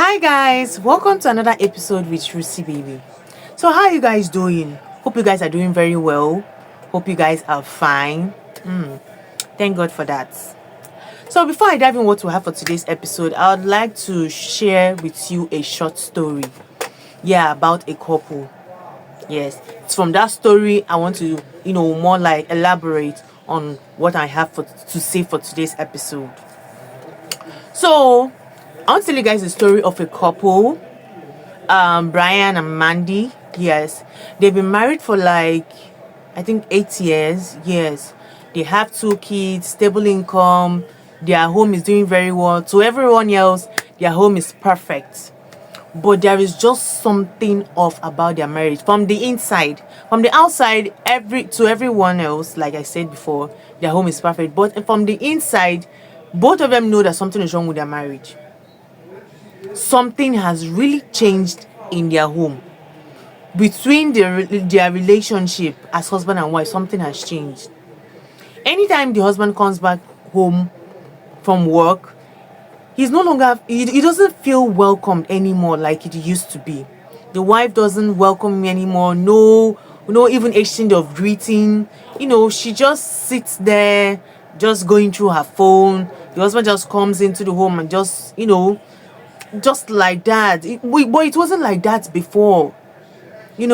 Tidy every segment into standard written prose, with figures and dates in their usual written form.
Hi guys, welcome to another episode with Rusi Baby. So how are you guys doing? Hope you guys are doing very well. Hope you guys are fine. Thank God for that. So before I dive in what we have for today's episode, I would like to share with you a short story. About a couple. Yes, it's from that story I want to, more like elaborate on what I have to say for today's episode. So I want to tell you guys the story of a couple, Bryan and Mandy. Yes, they've been married for like I think 8 years. Yes, they have 2 kids, stable income. Their home is doing very well. To everyone else, their home is perfect. But there is just something off about their marriage from the inside. From the outside, to everyone else, like I said before, their home is perfect. But from the inside, both of them know that something is wrong with their marriage. Something has really changed in their home. Between their relationship as husband and wife, something has changed. Anytime the husband comes back home from work, he's no longer he doesn't feel welcomed anymore like it used to be. The wife doesn't welcome me anymore. No even exchange of greeting. She just sits there, just going through her phone. The husband just comes into the home and just like that. But it wasn't like that before. And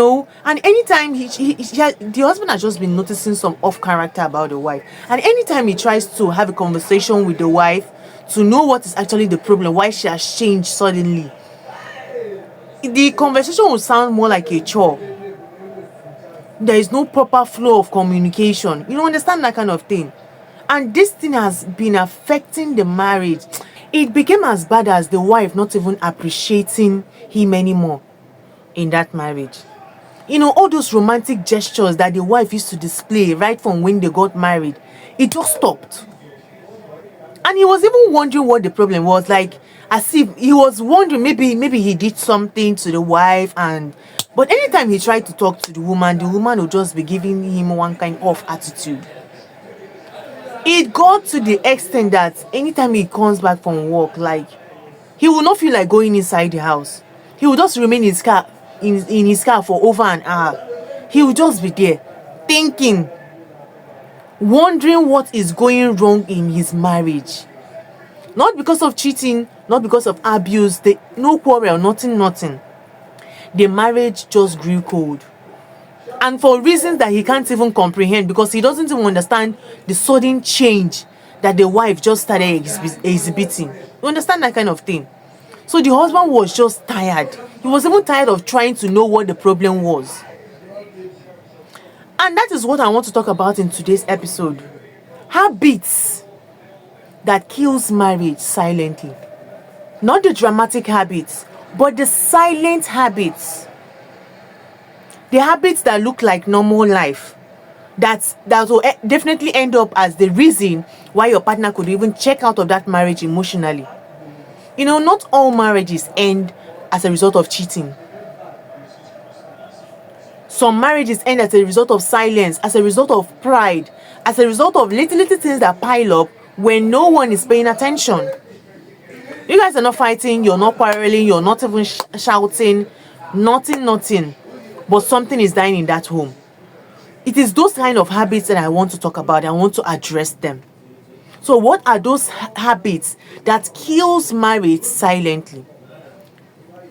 anytime the husband has just been noticing some off character about the wife, and anytime he tries to have a conversation with the wife to know what is actually the problem, why she has changed suddenly, the conversation will sound more like a chore. There is no proper flow of communication. Understand that kind of thing. And this thing has been affecting the marriage. It became as bad as the wife not even appreciating him anymore in that marriage. All those romantic gestures that the wife used to display right from when they got married, it just stopped. And he was even wondering what the problem was, like as if he was wondering maybe he did something to the wife. But anytime he tried to talk to the woman would just be giving him one kind of attitude. It got to the extent that anytime he comes back from work, like he will not feel like going inside the house. He will just remain in his car for over an hour. He will just be there thinking, wondering what is going wrong in his marriage. Not because of cheating, not because of abuse, no quarrel, nothing. The marriage just grew cold. And for reasons that he can't even comprehend, because he doesn't even understand the sudden change that the wife just started exhibiting. You understand that kind of thing? So the husband was just tired. He was even tired of trying to know what the problem was. And that is what I want to talk about in today's episode. Habits that kills marriage silently. Not the dramatic habits, but the silent habits. The habits that look like normal life. That will definitely end up as the reason why your partner could even check out of that marriage emotionally. Not all marriages end as a result of cheating. Some marriages end as a result of silence, as a result of pride, as a result of little things that pile up when no one is paying attention. You guys are not fighting, you're not quarreling, you're not even shouting, nothing. But something is dying in that home. It is those kind of habits that I want to talk about. I want to address them. So what are those habits that kills marriage silently?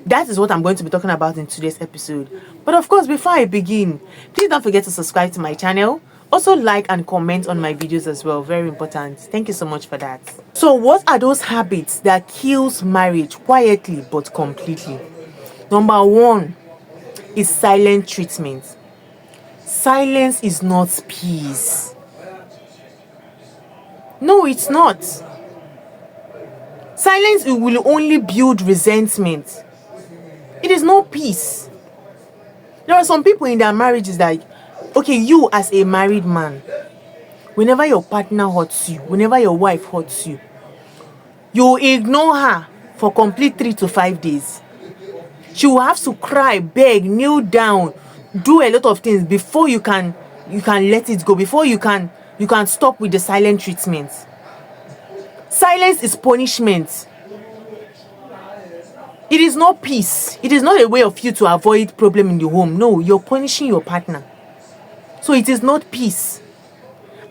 That is what I'm going to be talking about in today's episode. But of course, before I begin, please don't forget to subscribe to my channel. Also like and comment on my videos as well. Very important. Thank you so much for that. So what are those habits that kills marriage quietly but completely? Number one is silent treatment. Silence is not peace. No, it's not. Silence will only build resentment. It is not peace. There are some people in their marriages that, okay, you as a married man, whenever your partner hurts you, whenever your wife hurts you, you ignore her for complete 3 to 5 days. She will have to cry, beg, kneel down, do a lot of things before you can let it go, before you can stop with the silent treatment. Silence is punishment. It is not peace. It is not a way of you to avoid problem in the home. No, you're punishing your partner. So it is not peace.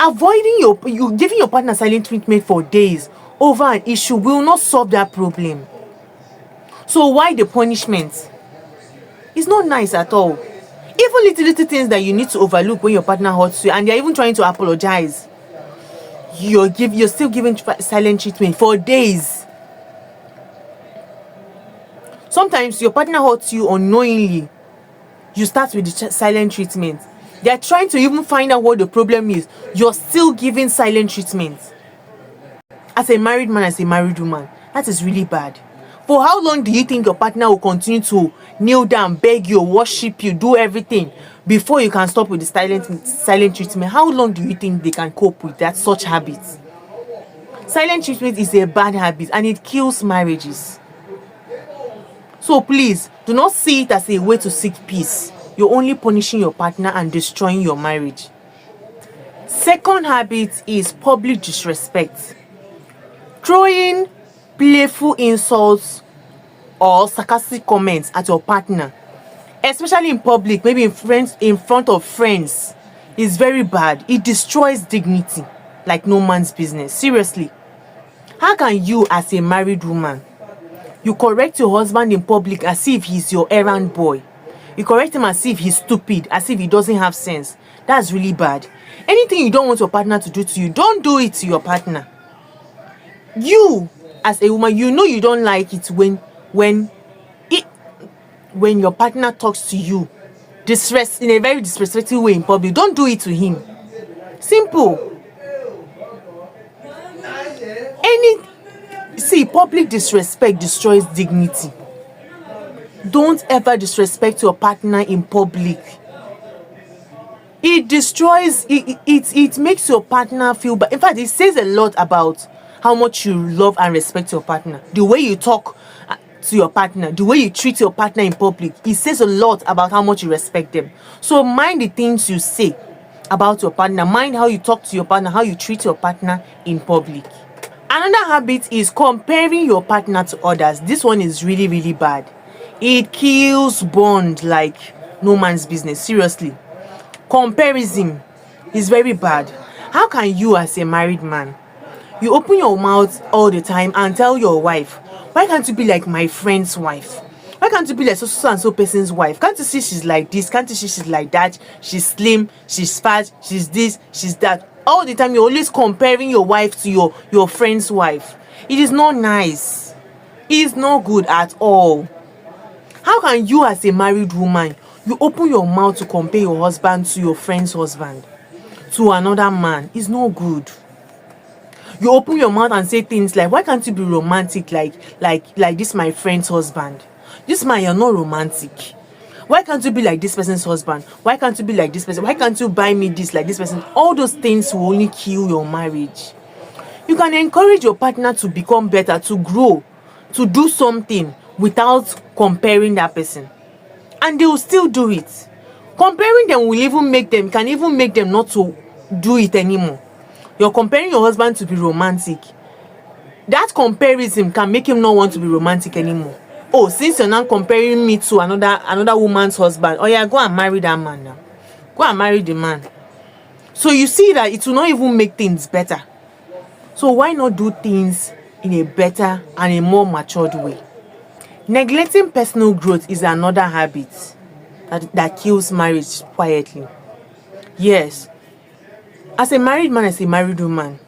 You giving your partner silent treatment for days over an issue will not solve that problem. So why the punishment? It's not nice at all. Even little things that you need to overlook when your partner hurts you and they're even trying to apologize, you're still giving silent treatment for days. Sometimes your partner hurts you unknowingly. You start with the silent treatment. They're trying to even find out what the problem is. You're still giving silent treatment. As a married man, as a married woman, that is really bad. For how long do you think your partner will continue to kneel down, beg you, worship you, do everything before you can stop with the silent treatment? How long do you think they can cope with that such habits? Silent treatment is a bad habit and it kills marriages. So please, do not see it as a way to seek peace. You're only punishing your partner and destroying your marriage. Second habit is public disrespect. Throwing playful insults or sarcastic comments at your partner, especially in public, maybe in front of friends, is very bad. It destroys dignity like no man's business. Seriously. How can you, as a married woman, you correct your husband in public as if he's your errand boy? You correct him as if he's stupid, as if he doesn't have sense. That's really bad. Anything you don't want your partner to do to you, don't do it to your partner. You, as a woman, you know you don't like it when your partner talks to you in a very disrespectful way in public. Don't do it to him. Simple. Public disrespect destroys dignity. Don't ever disrespect your partner in public. It destroys it makes your partner feel bad. In fact, it says a lot about how much you love and respect your partner. The way you talk to your partner, the way you treat your partner in public, it says a lot about how much you respect them. So mind the things you say about your partner. Mind how you talk to your partner, how you treat your partner in public. Another habit is comparing your partner to others. This one is really, really bad. It kills bond like no man's business. Seriously. Comparison is very bad. How can you, as a married man, you open your mouth all the time and tell your wife, why can't you be like my friend's wife? Why can't you be like so and so person's wife? Can't you see she's like this? Can't you see she's like that? She's slim, she's fat, she's this, she's that. All the time you're always comparing your wife to your friend's wife. It is not nice. It is not good at all. How can you, as a married woman, you open your mouth to compare your husband to your friend's husband, to another man? It's not good. You open your mouth and say things like, why can't you be romantic like this my friend's husband? This man, you're not romantic. Why can't you be like this person's husband? Why can't you be like this person? Why can't you buy me this like this person? All those things will only kill your marriage. You can encourage your partner to become better, to grow, to do something without comparing that person. And they will still do it. Comparing them can even make them not to do it anymore. You're comparing your husband to be romantic. That comparison can make him not want to be romantic anymore. Oh, since you're not comparing me to another woman's husband, oh yeah, go and marry that man now. Go and marry the man. So you see that it will not even make things better. So why not do things in a better and a more matured way? Neglecting personal growth is another habit that kills marriage quietly. Yes. As a married man, as a married woman,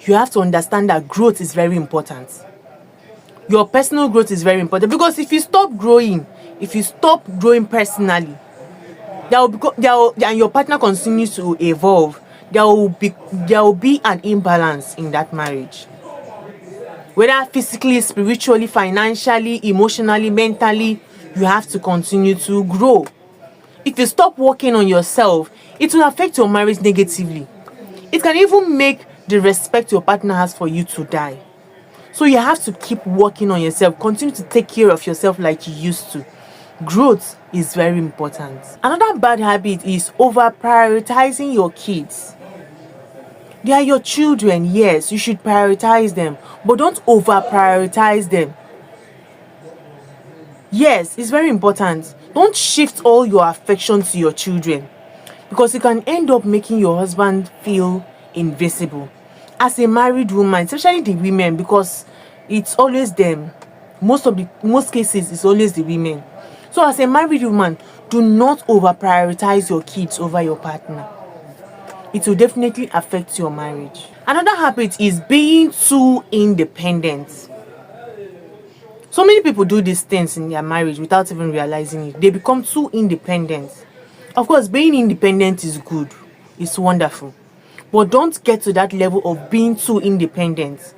you have to understand that growth is very important. Your personal growth is very important, because if you stop growing personally, and your partner continues to evolve, there will be an imbalance in that marriage. Whether physically, spiritually, financially, emotionally, mentally, you have to continue to grow. If you stop working on yourself, it will affect your marriage negatively. It can even make the respect your partner has for you to die. So you have to keep working on yourself. Continue to take care of yourself like you used to. Growth is very important. Another bad habit is over prioritizing your kids. They are your children, yes, you should prioritize them, but don't over prioritize them. Yes, it's very important. Don't shift all your affection to your children, because you can end up making your husband feel invisible. As a married woman, especially the women, because it's always them. Most cases it's always the women. So as a married woman, do not over prioritize your kids over your partner. It will definitely affect your marriage. Another habit is being too independent. So many people do these things in their marriage without even realizing it. They become too independent. Of course, being independent is good. It's wonderful. But don't get to that level of being too independent.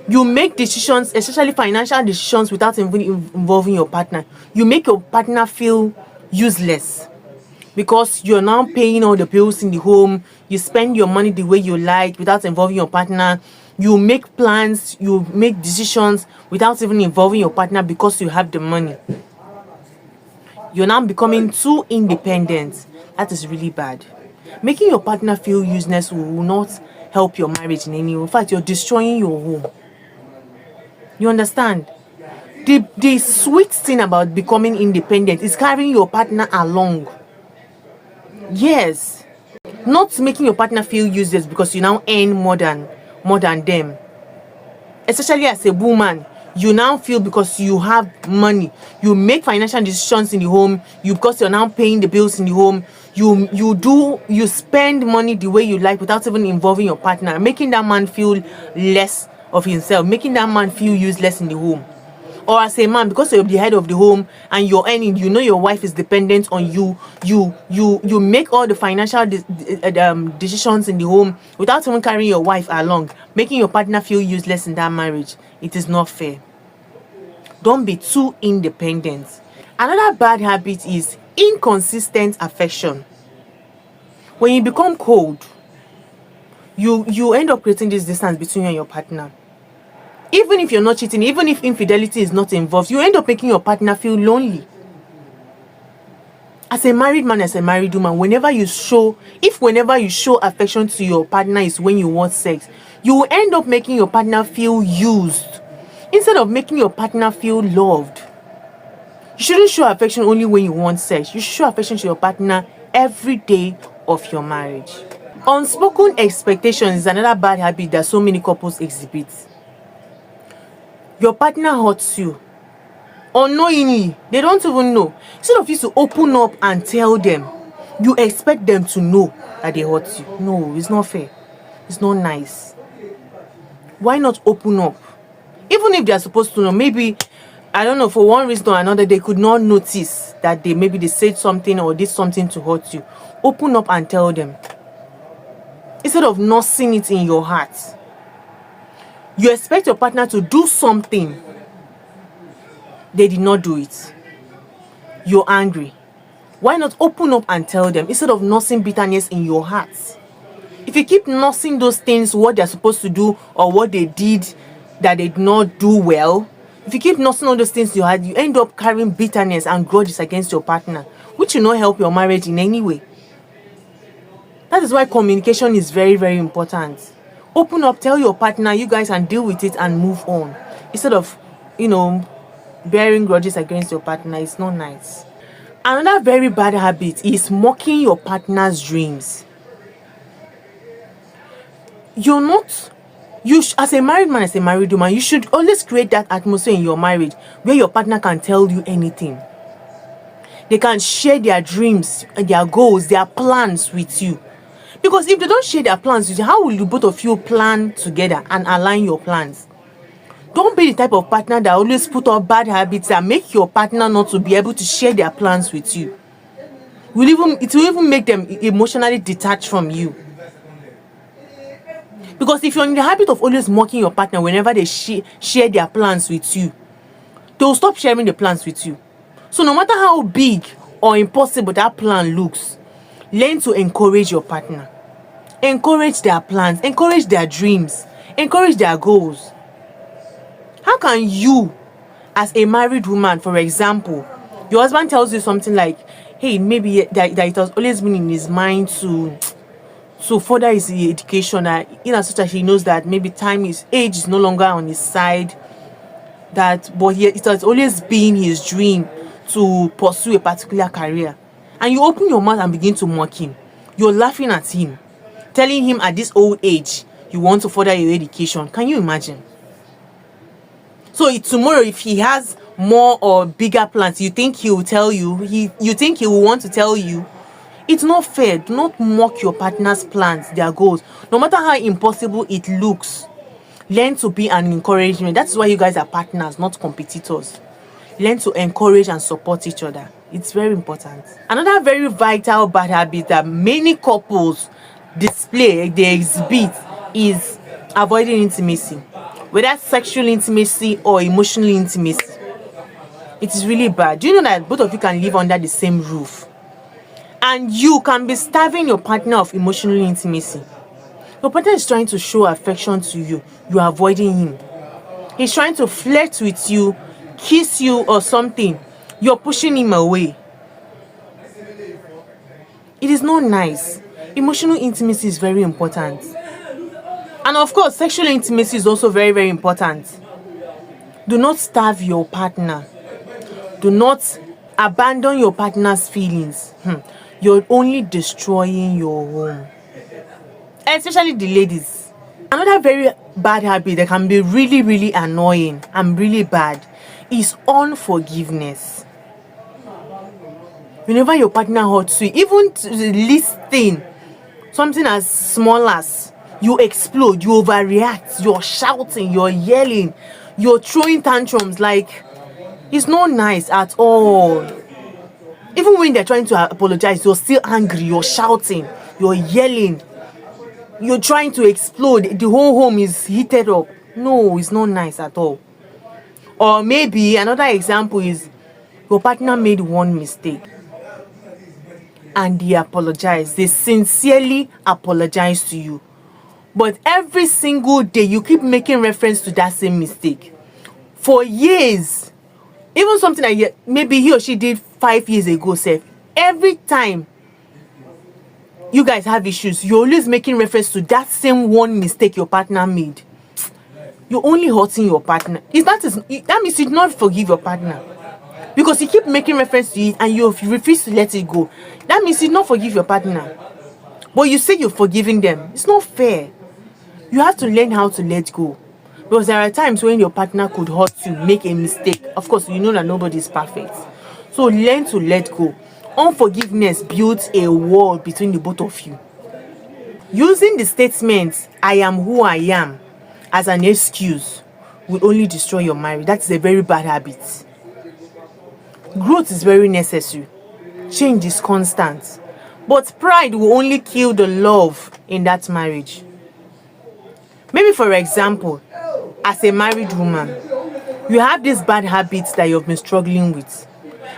You make decisions, especially financial decisions, without even involving your partner. You make your partner feel useless, because you're now paying all the bills in the home. You spend your money the way you like without involving your partner. You make plans, you make decisions without even involving your partner because you have the money. You're now becoming too independent. That is really bad. Making your partner feel useless will not help your marriage in any way. In fact, you're destroying your home. You understand? The sweet thing about becoming independent is carrying your partner along. Yes. Not making your partner feel useless because you now earn more than them. Especially as a woman, you now feel because you have money, you make financial decisions in the home, because you're now paying the bills in the home, you spend money the way you like without even involving your partner, making that man feel less of himself, making that man feel useless in the home. Or as a man, because you're the head of the home and you're earning, you know your wife is dependent on you. You make all the financial decisions in the home without even carrying your wife along, making your partner feel useless in that marriage. It is not fair. Don't be too independent. Another bad habit is inconsistent affection. When you become cold, you end up creating this distance between you and your partner. Even if you're not cheating, even if infidelity is not involved, you end up making your partner feel lonely. As a married man, as a married woman, whenever you show affection to your partner is when you want sex, you will end up making your partner feel used instead of making your partner feel loved. You shouldn't show affection only when you want sex. You should show affection to your partner every day of your marriage. Unspoken expectations is another bad habit that so many couples exhibit. Your partner hurts you unknowingly. They don't even know. Instead of you to open up and tell them, you expect them to know that they hurt you. No, it's not fair. It's not nice. Why not open up? Even if they are supposed to know, maybe, I don't know, for one reason or another, they could not notice that they said something or did something to hurt you. Open up and tell them, instead of nursing it in your heart. You expect your partner to do something, they did not do it. You're angry. Why not open up and tell them instead of nursing bitterness in your heart? If you keep nursing those things, what they're supposed to do or what they did that they did not do well, if you keep nursing all those things in your heart, you end up carrying bitterness and grudges against your partner, which will not help your marriage in any way. That is why communication is very, very important. Open up, tell your partner, you guys can deal with it and move on. Instead of, bearing grudges against your partner. It's not nice. Another very bad habit is mocking your partner's dreams. As a married man, as a married woman, you should always create that atmosphere in your marriage where your partner can tell you anything. They can share their dreams, their goals, their plans with you. Because if they don't share their plans with you, how will you both of you plan together and align your plans? Don't be the type of partner that always put up bad habits and make your partner not to be able to share their plans with you. It will even make them emotionally detached from you. Because if you're in the habit of always mocking your partner whenever they share their plans with you, they will stop sharing the plans with you. So no matter how big or impossible that plan looks, learn to encourage your partner. Encourage their plans, encourage their dreams, encourage their goals. How can you, as a married woman, for example, your husband tells you something like, hey, maybe that it has always been in his mind to further his education, in as such as he knows that maybe age is no longer on his side. but it has always been his dream to pursue a particular career, and you open your mouth and begin to mock him. You're laughing at him, telling him at this old age you want to further your education. Can you imagine? So tomorrow, if he has more or bigger plans, you think he will tell you, you think he will want to tell you? It's not fair. Do not mock your partner's plans, their goals, no matter how impossible it looks. Learn to be an encouragement. That's why you guys are partners, not competitors. Learn to encourage and support each other. It's very important. Another very vital bad habit that many couples they exhibit, is avoiding intimacy, whether sexual intimacy or emotional intimacy. It is really bad. Do you know that both of you can live under the same roof, and you can be starving your partner of emotional intimacy? Your partner is trying to show affection to you. You are avoiding him. He's trying to flirt with you, kiss you or something. You're pushing him away. It is not nice. Emotional intimacy is very important. And of course, sexual intimacy is also very, very important. Do not starve your partner. Do not abandon your partner's feelings. You're only destroying your home. Especially the ladies. Another very bad habit that can be really, really annoying and really bad is unforgiveness. Whenever your partner hurts you, even to the least thing, something as small as, you explode, you overreact, you're shouting, you're yelling, you're throwing tantrums. Like, it's not nice at all. Even when they're trying to apologize, you're still angry, you're shouting, you're yelling, you're trying to explode. The whole home is heated up. No, it's not nice at all. Or maybe another example is, your partner made one mistake and they apologize. They sincerely apologize to you. But every single day, you keep making reference to that same mistake for years. Even something that maybe he or she did 5 years ago, say, every time you guys have issues, you're always making reference to that same one mistake your partner made. You're only hurting your partner. That means you do not forgive your partner, because you keep making reference to it and you refuse to let it go. That means you do not forgive your partner, but you say you're forgiving them. It's not fair. You have to learn how to let go, because there are times when your partner could hurt you, make a mistake. Of course, you know that nobody is perfect. So learn to let go. Unforgiveness builds a wall between the both of you. Using the statement, "I am who I am," as an excuse will only destroy your marriage. That is a very bad habit. Growth is very necessary. Change is constant. But pride will only kill the love in that marriage. Maybe, for example, as a married woman, you have these bad habits that you've been struggling with.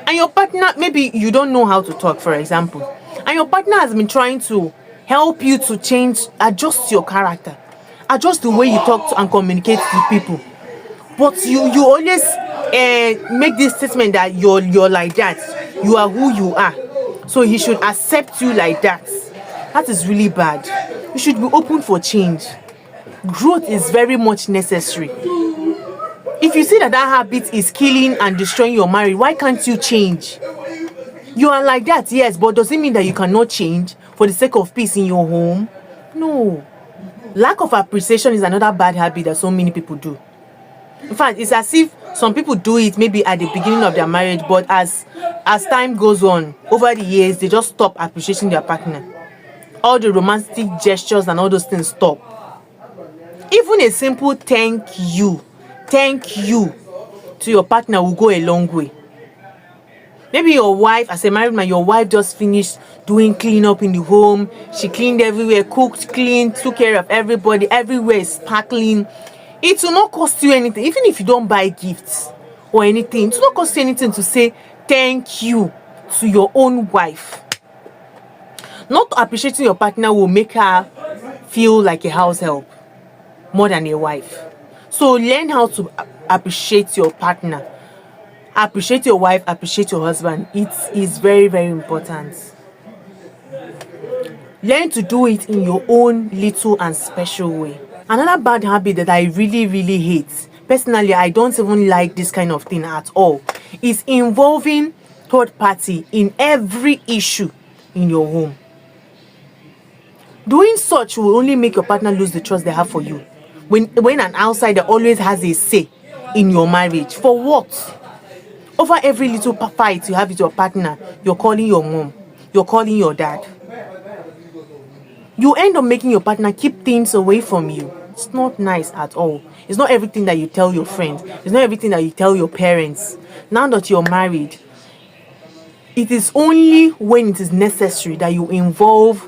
And your partner, maybe you don't know how to talk, for example. And your partner has been trying to help you to change, adjust your character, adjust the way you talk to and communicate with people. But you always make this statement that you're like that. You are who you are. So he should accept you like that. That is really bad. You should be open for change. Growth is very much necessary. If you see that habit is killing and destroying your marriage, why can't you change? You are like that, yes, but does it mean that you cannot change for the sake of peace in your home? No. Lack of appreciation is another bad habit that so many people do. In fact, it's as if some people do it maybe at the beginning of their marriage, but as time goes on, over the years, they just stop appreciating their partner. All the romantic gestures and all those things stop. Even a simple thank you to your partner will go a long way. Maybe your wife, as a married man, your wife just finished doing cleanup in the home. She cleaned everywhere, cooked, cleaned, took care of everybody. Everywhere is sparkling. It will not cost you anything. Even if you don't buy gifts or anything, it will not cost you anything to say thank you to your own wife. Not appreciating your partner will make her feel like a house help more than a wife. So learn how to appreciate your partner. Appreciate your wife, appreciate your husband. It is very, very important. Learn to do it in your own little and special way. Another bad habit that I really, really hate, Personally, I don't even like this kind of thing at all. It's involving third party in every issue in your home. Doing such will only make your partner lose the trust they have for you. When an outsider always has a say in your marriage, for what? Over every little fight you have with your partner, you're calling your mom, you're calling your dad. You end up making your partner keep things away from you. It's not nice at all. It's not everything that you tell your friends. It's not everything that you tell your parents. Now that you're married, it is only when it is necessary that you involve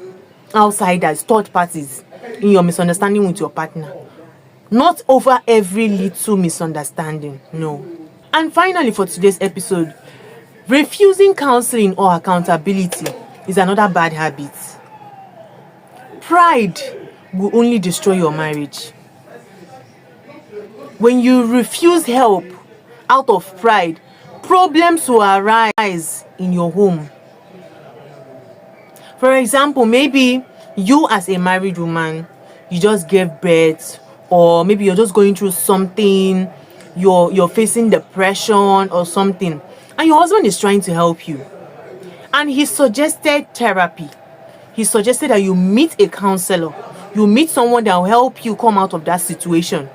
outsiders, third parties, in your misunderstanding with your partner. Not over every little misunderstanding, no. And finally, for today's episode, refusing counseling or accountability is another bad habit. Pride will only destroy your marriage. When you refuse help out of pride, problems will arise in your home. For example, maybe you as a married woman, you just gave birth, or maybe you're just going through something, you're facing depression or something, and your husband is trying to help you, and he suggested therapy. He suggested that you meet a counselor, you meet someone that will help you come out of that situation.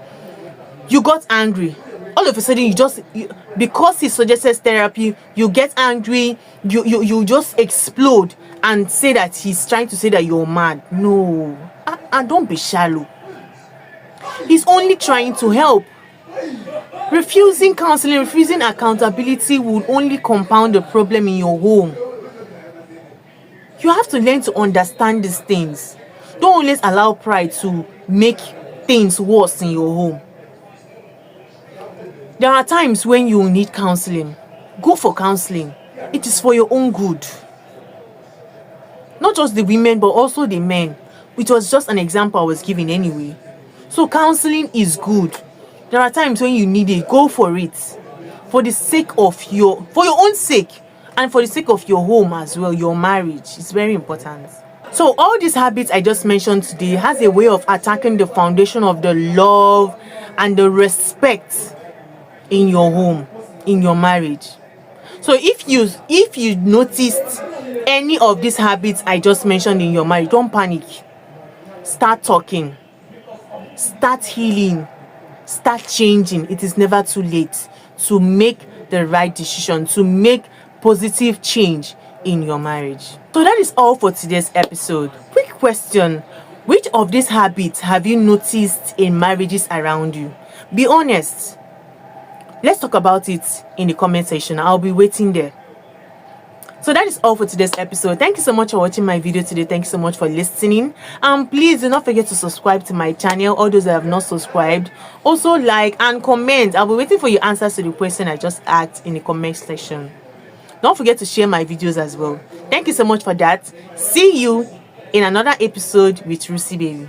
You got angry. All of a sudden, because he suggested therapy, you get angry, you just explode and say that he's trying to say that you're mad. No, and don't be shallow. He's only trying to help. Refusing counseling, refusing accountability will only compound the problem in your home. You have to learn to understand these things. Don't always allow pride to make things worse in your home. There are times when you need counseling. Go for counseling. It is for your own good. Not just the women, but also the men. It was just an example I was giving anyway. So counseling is good. There are times when you need it. Go for it. For the sake of your own sake, and for the sake of your home as well, your marriage. It's very important. So all these habits I just mentioned today has a way of attacking the foundation of the love and the respect in your home, in your marriage. So if you noticed any of these habits I just mentioned in your marriage, don't panic. Start talking. Start healing. Start changing. It is never too late to make the right decision, to make positive change in your marriage. So that is all for today's episode. Quick question: which of these habits have you noticed in marriages around you? Be honest. Let's talk about it in the comment section. I'll be waiting there. So that is all for today's episode. Thank you so much for watching my video today. Thank you so much for listening. Please do not forget to subscribe to my channel. All those that have not subscribed, also like and comment. I'll be waiting for your answers to the question I just asked in the comment section. Don't forget to share my videos as well. Thank you so much for that. See you in another episode with Rusi Baby.